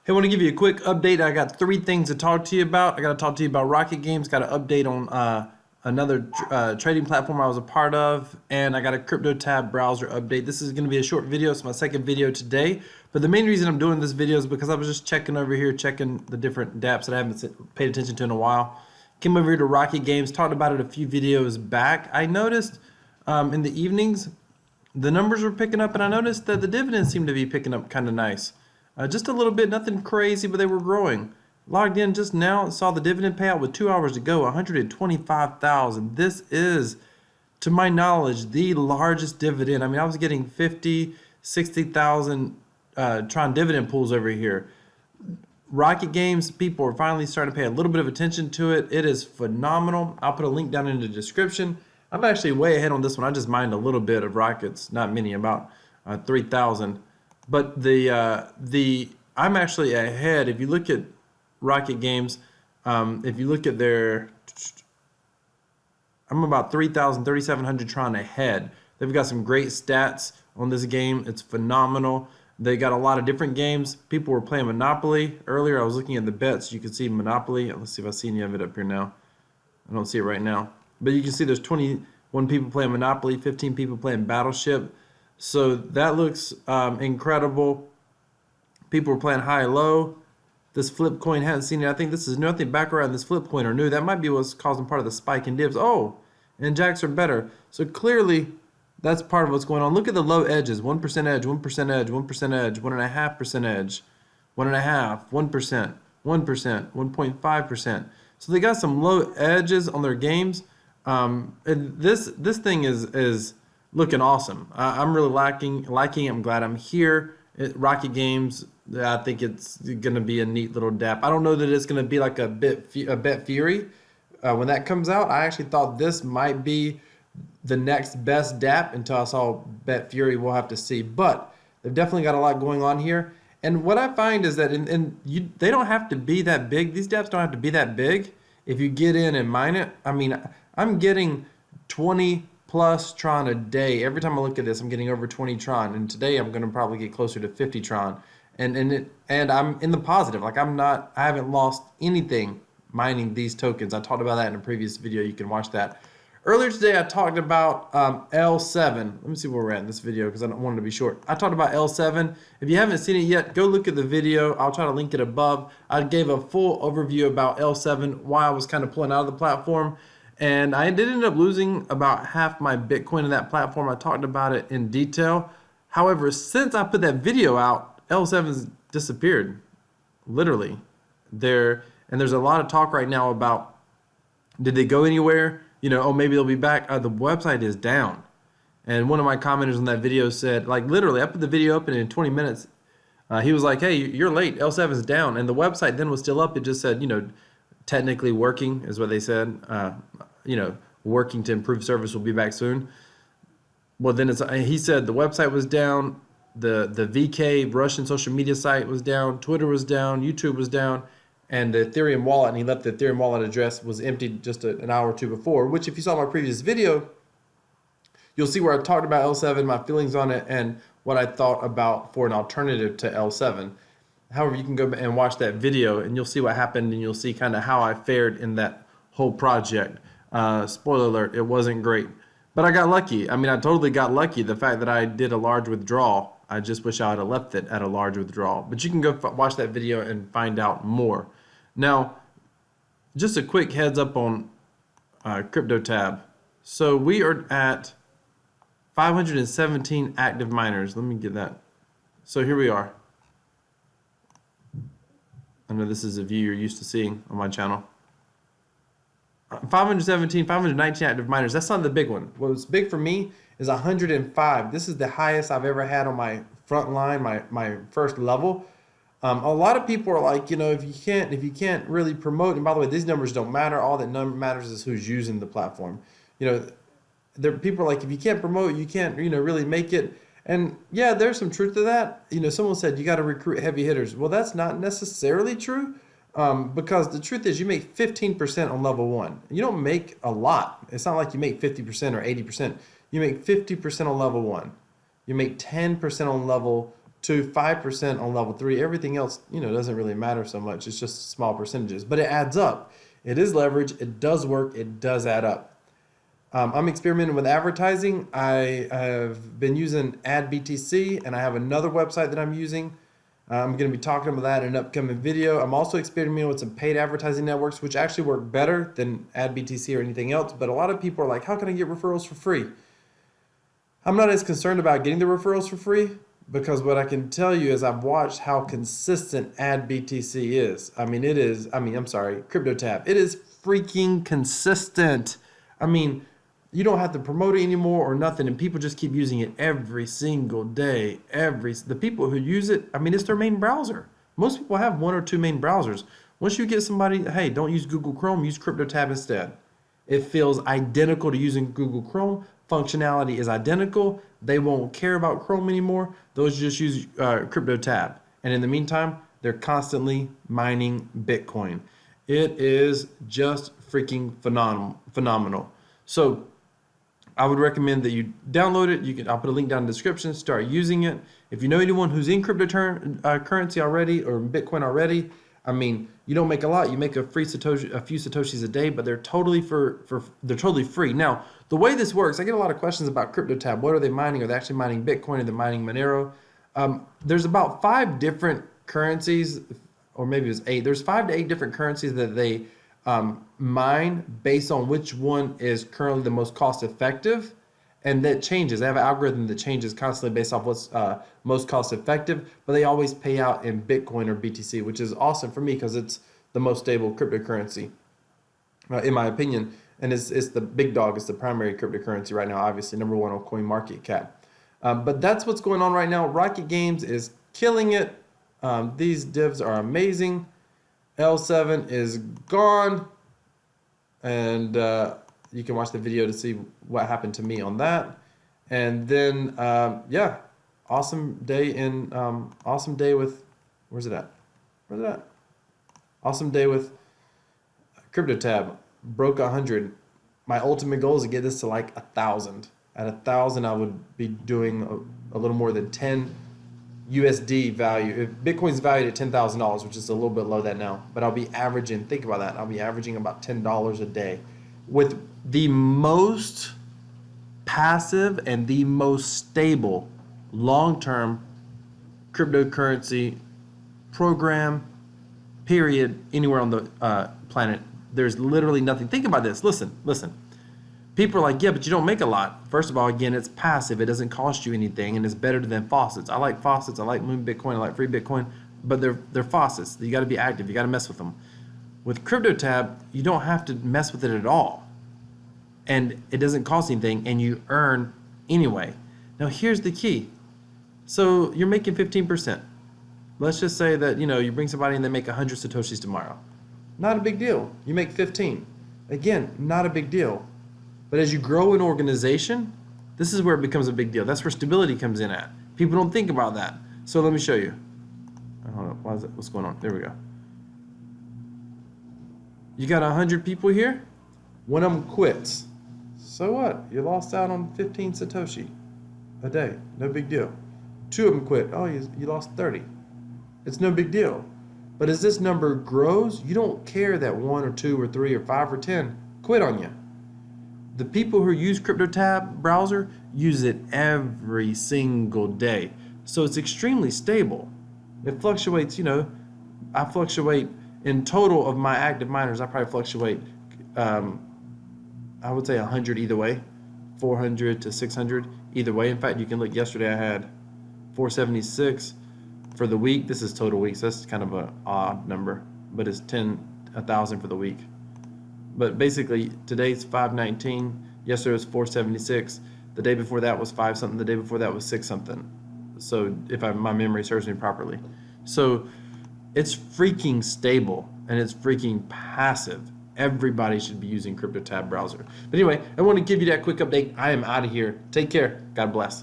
Hey, I want to give you a quick update. I got three things to talk to you about. I got to talk to you about Rocket Games, got an update on another trading platform I was a part of, and I got a Cryptotab browser update. This is going to be a short video. It's my second video today. But the main reason I'm doing this video is because I was just checking over here, checking the different dApps that I haven't paid attention to in a while. Came over here to Rocket Games, talked about it a few videos back. I noticed in the evenings, the numbers were picking up, and I noticed that the dividends seemed to be picking up kind of nice. Just a little bit, nothing crazy, but they were growing. Logged in just now, saw the dividend payout with 2 hours to go, 125,000. This is, to my knowledge, the largest dividend. I mean, I was getting 50, 60,000 Tron dividend pools over here. Rocket Games, people are finally starting to pay a little bit of attention to it. It is phenomenal. I'll put a link down in the description. I'm actually way ahead on this one. I just mined a little bit of Rockets, not many, about 3,000. But I'm actually ahead. If you look at Rocket Games, if you look at their, I'm about 3,000, 3,700 Tron ahead. They've got some great stats on this game. It's phenomenal. They got a lot of different games. People were playing Monopoly earlier. I was looking at the bets. You can see Monopoly. Let's see if I see any of it up here now. I don't see it right now. But you can see there's 21 people playing Monopoly, 15 people playing Battleship. So that looks incredible. People were playing high-low. This flip coin, hadn't seen it. I think this is new. I think back around this flip coin are new. That might be what's causing part of the spike in divs. Oh, and jacks are better. So clearly, that's part of what's going on. Look at the low edges. 1% edge, 1% edge, 1% edge, 1.5% edge, 1.5%, 1%, 1%, 1.5%. So they got some low edges on their games. And this thing is looking awesome. I'm really liking it. I'm glad I'm here at Rocket Games. I think it's going to be a neat little dApp. I don't know that it's going to be like a Bet Fury. When that comes out, I actually thought this might be the next best dApp until I saw Bet Fury. We'll have to see. But they've definitely got a lot going on here. And what I find is that they don't have to be that big. These dApps don't have to be that big if you get in and mine it. I mean, I'm getting 20 plus Tron a day. Every time I look at this, I'm getting over 20 Tron, and today I'm going to probably get closer to 50 Tron, and I'm in the positive. Like I haven't lost anything mining these tokens. I talked about that in a previous video. You can watch that. Earlier today, I talked about L7. Let me see where we're at in this video because I don't want it to be short. I talked about L7. If you haven't seen it yet, go look at the video. I'll try to link it above. I gave a full overview about L7, why I was kind of pulling out of the platform. And I did end up losing about half my Bitcoin in that platform. I talked about it in detail. However, since I put that video out, L7's disappeared, literally. There's a lot of talk right now about, did they go anywhere? You know, oh, maybe they'll be back. The website is down. And one of my commenters on that video said, like literally, I put the video up and in 20 minutes, he was like, hey, you're late. L7's down. And the website then was still up. It just said, you know, technically working is what they said. You know, working to improve service, will be back soon. Well, then he said the website was down, the VK Russian social media site was down, Twitter was down, YouTube was down, and the Ethereum wallet, and he left the Ethereum wallet address was empty just an hour or two before, which if you saw my previous video, you'll see where I talked about L7, my feelings on it, and what I thought about for an alternative to L7. However, you can go and watch that video and you'll see what happened, and you'll see kind of how I fared in that whole project. Spoiler alert, it wasn't great. But I got lucky. I mean, I totally got lucky. The fact that I did a large withdrawal, I just wish I would have left it at a large withdrawal. But you can go watch that video and find out more. Now, just a quick heads up on Cryptotab. So we are at 517 active miners. Let me get that. So here we are. I know this is a view you're used to seeing on my channel. 517, 519 active miners. That's not the big one. What's big for me is 105. This is the highest I've ever had on my front line, my first level. A lot of people are like, you know, if you can't really promote, and by the way, these numbers don't matter. All that matters is who's using the platform. You know, people are like, if you can't promote, you can't, you know, really make it. And yeah, there's some truth to that. You know, someone said you got to recruit heavy hitters. Well, that's not necessarily true. Because the truth is you make 15% on level 1. You don't make a lot. It's not like you make 50% or 80%. You make 50% on level 1. You make 10% on level to 5% on level 3. Everything else, doesn't really matter so much. It's just small percentages, but it adds up. It is leverage. It does work. It does add up. I'm experimenting with advertising. I have been using AdBTC, and I have another website that I'm using. I'm going to be talking about that in an upcoming video. I'm also experimenting with some paid advertising networks, which actually work better than AdBTC or anything else. But a lot of people are like, how can I get referrals for free? I'm not as concerned about getting the referrals for free, because what I can tell you is I've watched how consistent AdBTC is. Cryptotab. It is freaking consistent. You don't have to promote it anymore or nothing, and people just keep using it every single day. The people who use it, it's their main browser. Most people have one or two main browsers. Once you get somebody, hey, don't use Google Chrome, use Cryptotab instead. It feels identical to using Google Chrome. Functionality is identical. They won't care about Chrome anymore. Those just use Cryptotab. And in the meantime, they're constantly mining Bitcoin. It is just freaking phenomenal. So I would recommend that you download it. I'll put a link down in the description. Start using it. If you know anyone who's in cryptocurrency already or Bitcoin already, you don't make a lot. You make a few satoshis a day, but they're totally they're totally free. Now, the way this works, I get a lot of questions about Cryptotab. What are they mining? Are they actually mining Bitcoin? Are they mining Monero? There's about 5 different currencies, or maybe it's 8. There's 5 to 8 different currencies that they mine based on which one is currently the most cost effective, and that changes. They have an algorithm that changes constantly based off what's most cost effective, but they always pay out in Bitcoin or BTC, which is awesome for me because it's the most stable cryptocurrency, in my opinion, and it's the big dog. It's the primary cryptocurrency right now, obviously number 1 on CoinMarketCap. But that's what's going on right now. Rocket Games is killing it. These divs are amazing. L7 is gone, and you can watch the video to see what happened to me on that. And then awesome day with awesome day with Cryptotab. Broke 100. My ultimate goal is to get this to like 1,000. At 1,000, I would be doing a little more than 10 USD value. If Bitcoin's valued at $10,000, which is a little bit low that now, but I'll be averaging, think about that, I'll be averaging about $10 a day with the most passive and the most stable long-term cryptocurrency program, period, anywhere on the planet. There's literally nothing. Think about this. Listen. People are like, yeah, but you don't make a lot. First of all, again, it's passive. It doesn't cost you anything, and it's better than faucets. I like faucets. I like Moon Bitcoin. I like Free Bitcoin, but they're faucets. You got to be active. You got to mess with them. With Cryptotab, you don't have to mess with it at all, and it doesn't cost anything, and you earn anyway. Now, here's the key. So you're making 15%. Let's just say that you bring somebody and they make 100 satoshis tomorrow. Not a big deal. You make 15. Again, not a big deal. But as you grow an organization, this is where it becomes a big deal. That's where stability comes in at. People don't think about that. So let me show you. Hold on. Why is it? What's going on? There we go. You got 100 people here. One of them quits. So what? You lost out on 15 Satoshi a day. No big deal. 2 of them quit. Oh, you lost 30. It's no big deal. But as this number grows, you don't care that 1 or 2 or 3 or 5 or 10 quit on you. The people who use Cryptotab browser use it every single day. So it's extremely stable. It fluctuates, I fluctuate in total of my active miners. I probably fluctuate, I would say 100 either way, 400 to 600 either way. In fact, you can look, yesterday I had 476 for the week. This is total weeks. That's kind of an odd number, but it's 1,000 for the week. But basically, today's 519. Yesterday was 476. The day before that was 5 something. The day before that was 6 something. So if my memory serves me properly. So it's freaking stable and it's freaking passive. Everybody should be using Cryptotab browser. But anyway, I want to give you that quick update. I am out of here. Take care. God bless.